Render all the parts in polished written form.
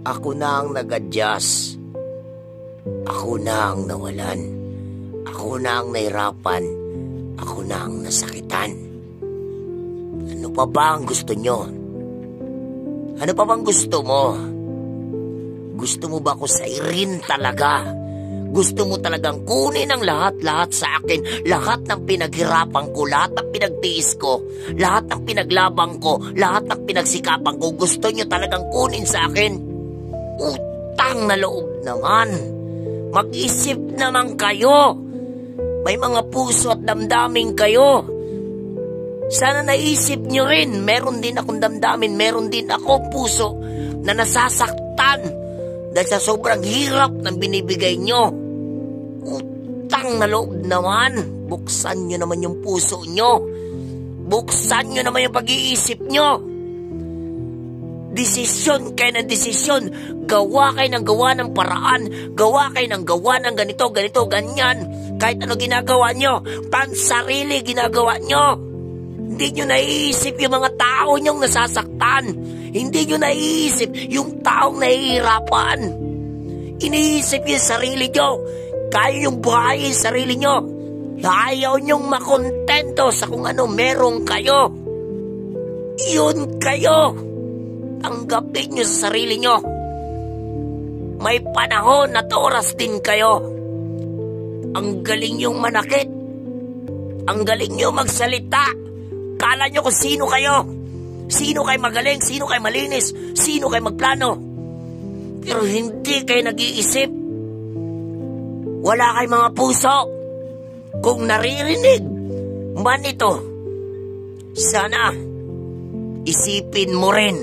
Ako na ang nag-adjust. Ako na ang nawalan. Ako na ang nahirapan. Ako na ang nasakitan. Ano pa ba ang gusto nyo? Ano pa bang gusto mo? Gusto mo ba ako sairin talaga? Gusto mo talagang kunin ang lahat-lahat sa akin? Lahat ng pinaghirapan ko, lahat ng pinagtiis ko, lahat ng pinaglabang ko, lahat ng pinagsikapan ko, gusto nyo talagang kunin sa akin? Utang na loob naman. Mag-isip naman kayo. May mga puso at damdamin kayo. Sana naisip nyo rin, meron din akong damdamin, meron din akong puso na nasasaktan dahil sa sobrang hirap ng binibigay nyo. Utang na loob naman. Buksan nyo naman yung puso nyo. Buksan nyo naman yung pag-iisip nyo. Desisyon kayo ng desisyon. Gawa kayo ng gawa ng paraan. Gawa kayo ng gawa ng ganito, ganito, ganyan. Kahit ano ginagawa nyo, pansarili ginagawa nyo. Hindi nyo naiisip yung mga tao nyong nasasaktan. Hindi nyo naiisip yung taong nahihirapan. Iniisip yung sarili nyo. Kaya yung buhayin sarili nyo. Ayaw nyong makontento sa kung ano meron kayo. Yun kayo. Tanggapin nyo sa sarili nyo. May panahon at oras din kayo. Ang galing yung manakit. Ang galing yung magsalita. Kala nyo kung sino kayo. Sino kayo magaling, sino kayo malinis, sino kayo magplano. Pero hindi kayo nag-iisip. Wala kayong mga puso. Kung naririnig man ito, sana isipin mo rin,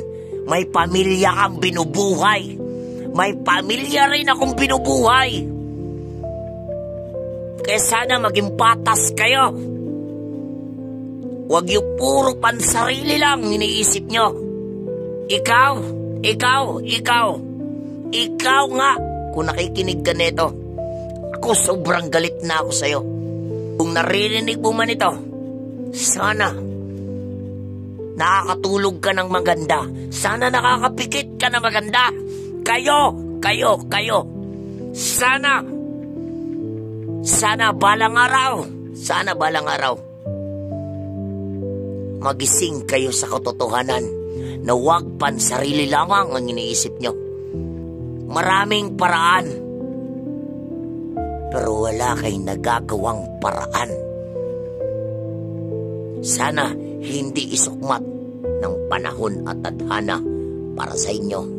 may pamilya kang binubuhay. May pamilya rin akong binubuhay. Kaya sana maging patas kayo. Huwag yung puro pansarili lang iniisip nyo. Ikaw nga, kung nakikinig ka nito, ako sobrang galit na ako sa'yo. Kung naririnig mo man ito, sana nakakatulog ka ng maganda. Sana nakakapikit ka ng maganda. Kayo. Sana balang araw, magising kayo sa katotohanan na huwag pansarili lamang ang iniisip nyo. Maraming paraan, pero wala kayong nagagawang paraan. Sana hindi isukmat ng panahon at tadhana para sa inyo.